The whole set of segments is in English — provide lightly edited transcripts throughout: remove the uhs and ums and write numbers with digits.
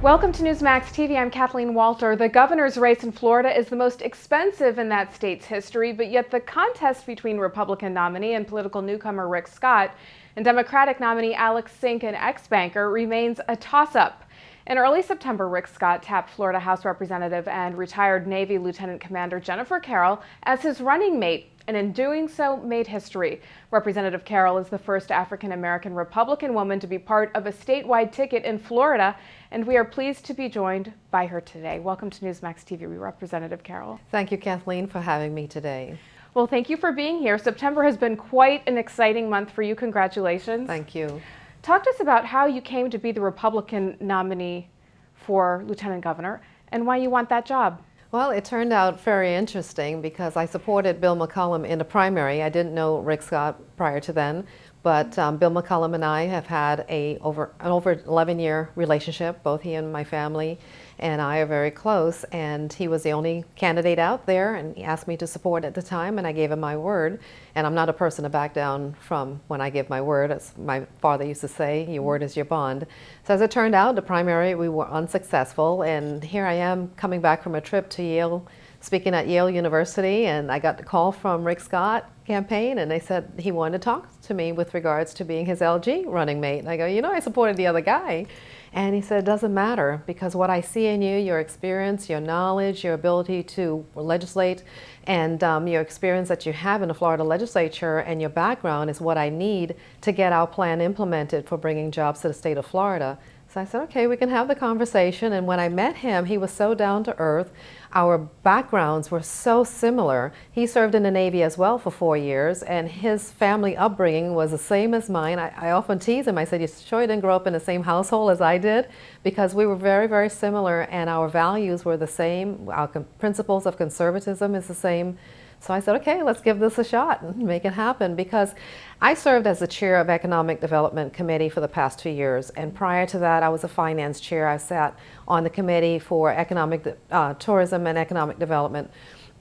Welcome to Newsmax TV. I'm Kathleen Walter. The governor's race in Florida is the most expensive in that state's history, but yet the contest between Republican nominee and political newcomer Rick Scott and Democratic nominee Alex Sink, an ex-banker, remains a toss-up. In early September, Rick Scott tapped Florida House Representative and retired Navy Lieutenant Commander Jennifer Carroll as his running mate, and in doing so made history. Representative Carroll is the first African-American Republican woman to be part of a statewide ticket in Florida, and we are pleased to be joined by her today. Welcome to Newsmax TV, Representative Carroll. Thank you, Kathleen, for having me today. Well, thank you for being here. September has been quite an exciting month for you. Congratulations. Thank you. Talk to us about how you came to be the Republican nominee for Lieutenant Governor and why you want that job. Well, it turned out very interesting because I supported Bill McCollum in the primary. I didn't know Rick Scott prior to then, but Bill McCollum and I have had an over 11-year relationship. Both he and my family and I are very close, and he was the only candidate out there, and he asked me to support at the time, and I gave him my word. And I'm not a person to back down from when I give my word. As my father used to say, your word is your bond. So as it turned out, the primary, we were unsuccessful, and here I am coming back from a trip to Yale, speaking at Yale University, and I got the call from Rick Scott campaign, and they said he wanted to talk to me with regards to being his LG running mate. And I go, you know, I supported the other guy. And he said, it doesn't matter, because what I see in you, your experience, your knowledge, your ability to legislate, and your experience that you have in the Florida legislature and your background is what I need to get our plan implemented for bringing jobs to the state of Florida. So I said, okay, we can have the conversation. And when I met him, he was so down to earth. Our backgrounds were so similar. He served in the Navy as well for 4 years, and his family upbringing was the same as mine. I often tease him. I said, you sure you didn't grow up in the same household as I did? Because we were very, very similar, and our values were the same. Our principles of conservatism is the same. So I said, okay, let's give this a shot and make it happen, because I served as the chair of Economic Development Committee for the past 2 years, and prior to that I was a finance chair. I sat on the committee for economic tourism and economic development.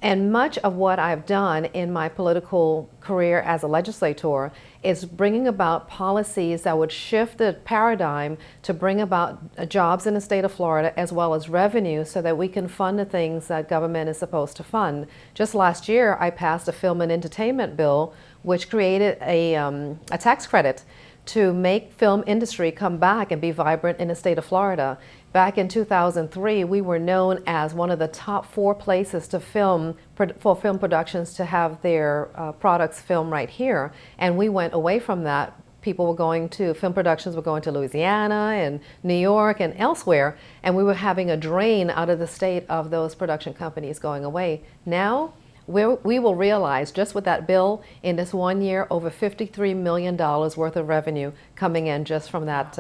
And much of what I've done in my political career as a legislator is bringing about policies that would shift the paradigm to bring about jobs in the state of Florida as well as revenue so that we can fund the things that government is supposed to fund. Just last year, I passed a film and entertainment bill which created a tax credit to make film industry come back and be vibrant in the state of Florida. Back in 2003, we were known as one of the top 4 places to film, for film productions to have their products filmed right here. And we went away from that. People were going to, film productions were going to Louisiana and New York and elsewhere, and we were having a drain out of the state of those production companies going away. Now, we will realize just with that bill in this 1 year, over $53 million worth of revenue coming in just from that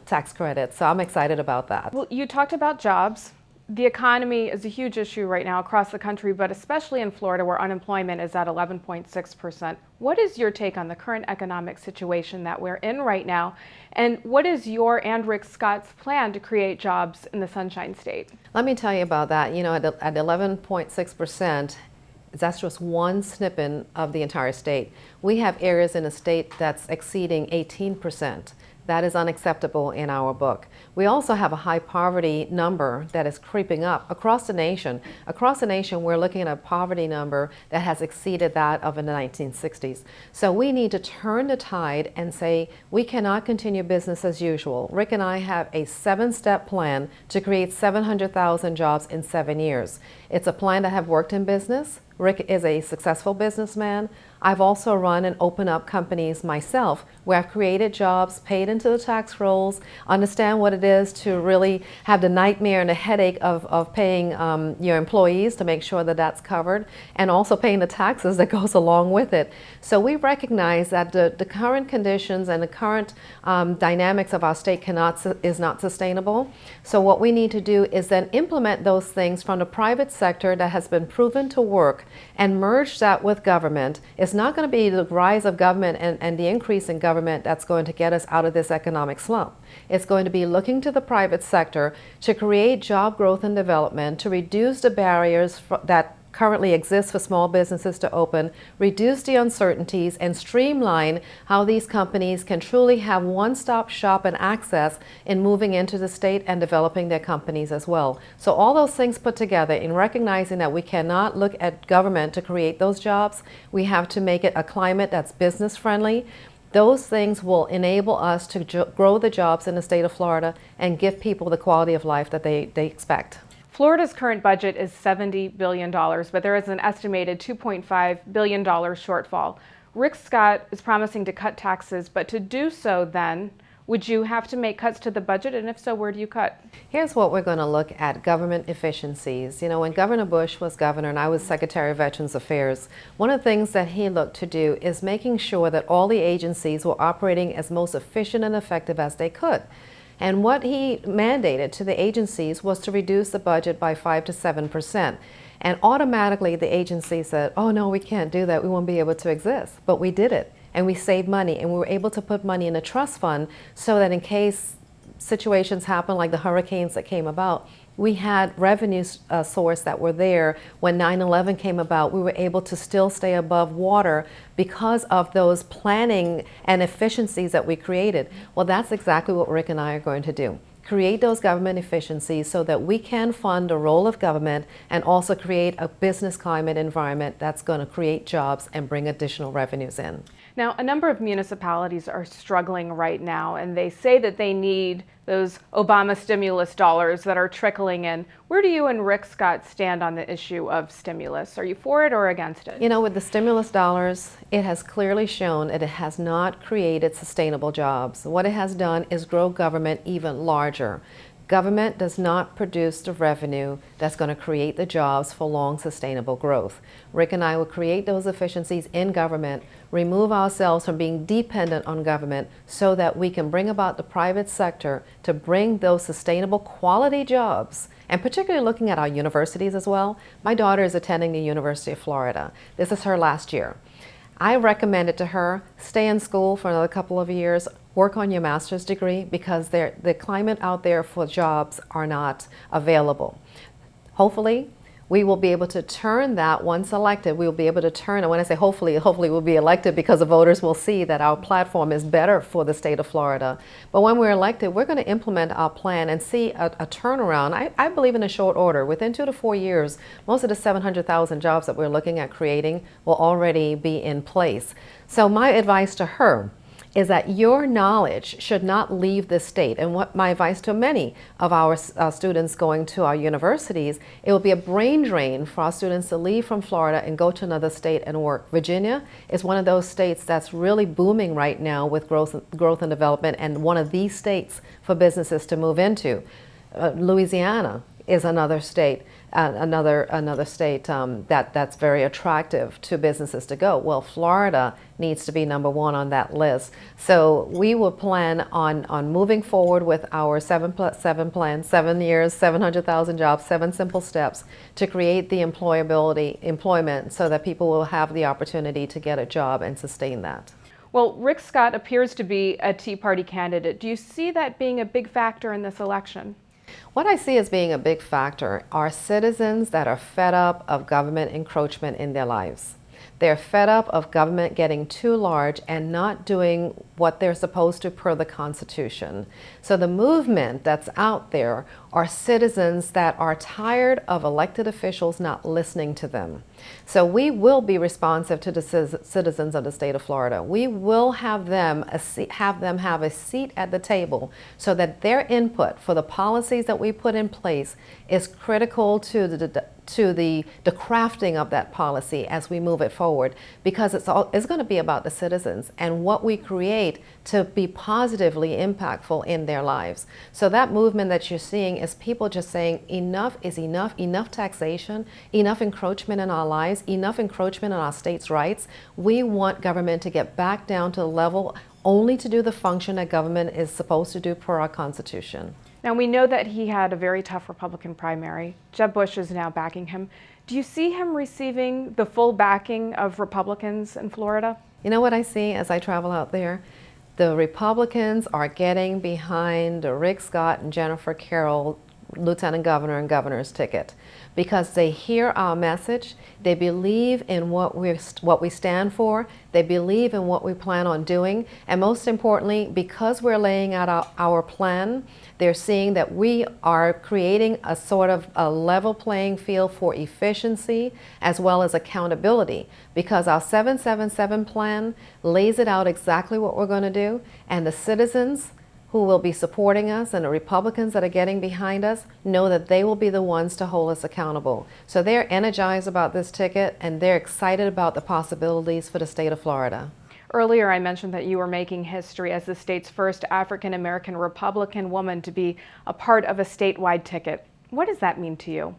tax credit. So I'm excited about that. Well, you talked about jobs. The economy is a huge issue right now across the country, but especially in Florida where unemployment is at 11.6%. What is your take on the current economic situation that we're in right now? And what is your and Rick Scott's plan to create jobs in the Sunshine State? Let me tell you about that. You know, at 11.6%, that's just one snippet of the entire state. We have areas in the state that's exceeding 18%. That is unacceptable in our book. We also have a high poverty number that is creeping up across the nation. Across the nation, we're looking at a poverty number that has exceeded that of in the 1960s. So we need to turn the tide and say, we cannot continue business as usual. Rick and I have a 7-step plan to create 700,000 jobs in 7 years. It's a plan that have worked in business. Rick is a successful businessman. I've also run and opened up companies myself where I've created jobs, paid into the tax rolls, understand what it is to really have the nightmare and the headache of paying your employees to make sure that that's covered, and also paying the taxes that goes along with it. So we recognize that the current conditions and the current dynamics of our state is not sustainable. So what we need to do is then implement those things from the private sector that has been proven to work and merge that with government. It's not going to be the rise of government and the increase in government that's going to get us out of this economic slump. It's going to be looking to the private sector to create job growth and development, to reduce the barriers that currently exists for small businesses to open, reduce the uncertainties, and streamline how these companies can truly have one-stop shop and access in moving into the state and developing their companies as well. So all those things put together, in recognizing that we cannot look at government to create those jobs, we have to make it a climate that's business friendly. Those things will enable us to grow the jobs in the state of Florida and give people the quality of life that they expect. Florida's current budget is $70 billion, but there is an estimated $2.5 billion shortfall. Rick Scott is promising to cut taxes, but to do so then, would you have to make cuts to the budget? And if so, where do you cut? Here's what we're going to look at: government efficiencies. You know, when Governor Bush was governor and I was Secretary of Veterans Affairs, one of the things that he looked to do is making sure that all the agencies were operating as most efficient and effective as they could. And what he mandated to the agencies was to reduce the budget by 5 to 7%. And automatically the agency said, oh no, we can't do that, we won't be able to exist. But we did it, and we saved money, and we were able to put money in a trust fund so that in case situations happen like the hurricanes that came about, we had revenue source that were there. When 9/11 came about, we were able to still stay above water because of those planning and efficiencies that we created. Well, that's exactly what Rick and I are going to do. Create those government efficiencies so that we can fund the role of government and also create a business climate environment that's going to create jobs and bring additional revenues in. Now, a number of municipalities are struggling right now, and they say that they need those Obama stimulus dollars that are trickling in. Where do you and Rick Scott stand on the issue of stimulus? Are you for it or against it? You know, with the stimulus dollars, it has clearly shown that it has not created sustainable jobs. What it has done is grow government even larger. Government does not produce the revenue that's going to create the jobs for long sustainable growth. Rick and I will create those efficiencies in government, remove ourselves from being dependent on government so that we can bring about the private sector to bring those sustainable quality jobs. And particularly looking at our universities as well. My daughter is attending the University of Florida. This is her last year. I recommended to her, stay in school for another couple of years, work on your master's degree, because the climate out there for jobs are not available. Hopefully, we will be able to turn that once elected. We will be able to turn, and when I say hopefully we'll be elected because the voters will see that our platform is better for the state of Florida. But when we're elected, we're going to implement our plan and see a turnaround. I believe in a short order. Within 2 to 4 years, most of the 700,000 jobs that we're looking at creating will already be in place. So my advice to her is that your knowledge should not leave the state. And what my advice to many of our students going to our universities, it will be a brain drain for our students to leave from Florida and go to another state and work. Virginia is one of those states that's really booming right now with growth and development, and one of these states for businesses to move into. Louisiana is another state, another state that's very attractive to businesses to go. Well, Florida needs to be #1 on that list. So we will plan on moving forward with our 7+7 plan, 7 years, 700,000 jobs, 7 simple steps to create the employment so that people will have the opportunity to get a job and sustain that. Well, Rick Scott appears to be a Tea Party candidate. Do you see that being a big factor in this election? What I see as being a big factor are citizens that are fed up of government encroachment in their lives. They're fed up of government getting too large and not doing what they're supposed to per the Constitution. So the movement that's out there are citizens that are tired of elected officials not listening to them. So we will be responsive to the citizens of the state of Florida. We will have them have a seat at the table so that their input for the policies that we put in place is critical to the crafting of that policy as we move it forward, because it's going to be about the citizens and what we create to be positively impactful in their lives. So that movement that you're seeing is people just saying enough is enough, enough taxation, enough encroachment in our lives, enough encroachment in our states' rights. We want government to get back down to the level only to do the function that government is supposed to do per our Constitution. Now, we know that he had a very tough Republican primary. Jeb Bush is now backing him. Do you see him receiving the full backing of Republicans in Florida? You know what I see as I travel out there? The Republicans are getting behind Rick Scott and Jennifer Carroll lieutenant governor and governor's ticket, because they hear our message, they believe in what we stand for, they believe in what we plan on doing, and most importantly, because we're laying out our plan, they're seeing that we are creating a sort of a level playing field for efficiency as well as accountability, because our 777 plan lays it out exactly what we're going to do, and the citizens who will be supporting us and the Republicans that are getting behind us know that they will be the ones to hold us accountable. So they're energized about this ticket, and they're excited about the possibilities for the state of Florida. Earlier, I mentioned that you were making history as the state's first African-American Republican woman to be a part of a statewide ticket. What does that mean to you?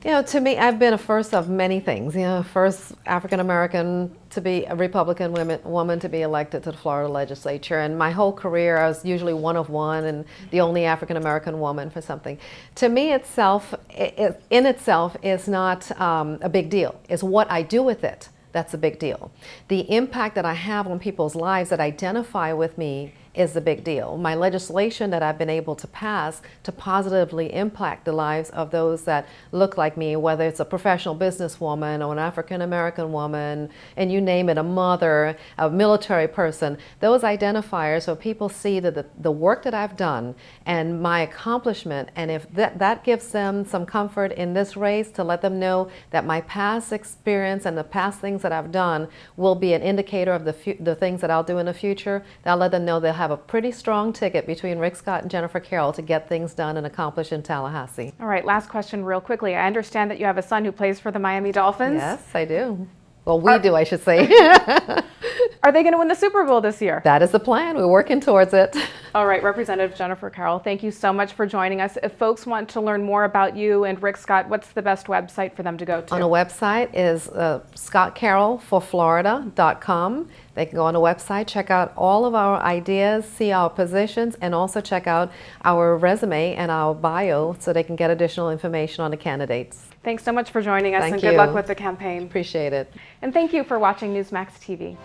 You know, to me, I've been a first of many things. You know, first African-American to be a Republican woman to be elected to the Florida legislature. And my whole career, I was usually one of one and the only African-American woman for something. To me itself, in itself, is not a big deal. It's what I do with it that's a big deal. The impact that I have on people's lives that identify with me is the big deal. My legislation that I've been able to pass to positively impact the lives of those that look like me, whether it's a professional businesswoman or an African-American woman, and you name it, a mother, a military person, those identifiers, so people see that the work that I've done and my accomplishment, and if that gives them some comfort in this race, to let them know that my past experience and the past things that I've done will be an indicator of the things that I'll do in the future, that'll let them know they'll have a pretty strong ticket between Rick Scott and Jennifer Carroll to get things done and accomplished in Tallahassee. All right, last question real quickly. I understand that you have a son who plays for the Miami Dolphins. Yes, I do. Well, we do, I should say. Are they going to win the Super Bowl this year? That is the plan. We're working towards it. All right, Representative Jennifer Carroll, thank you so much for joining us. If folks want to learn more about you and Rick Scott, what's the best website for them to go to? On the website is scottcarrollforflorida.com. They can go on the website, check out all of our ideas, see our positions, and also check out our resume and our bio so they can get additional information on the candidates. Thanks so much for joining us, Thank and you. good luck with the campaign. Appreciate it. And thank you for watching Newsmax TV.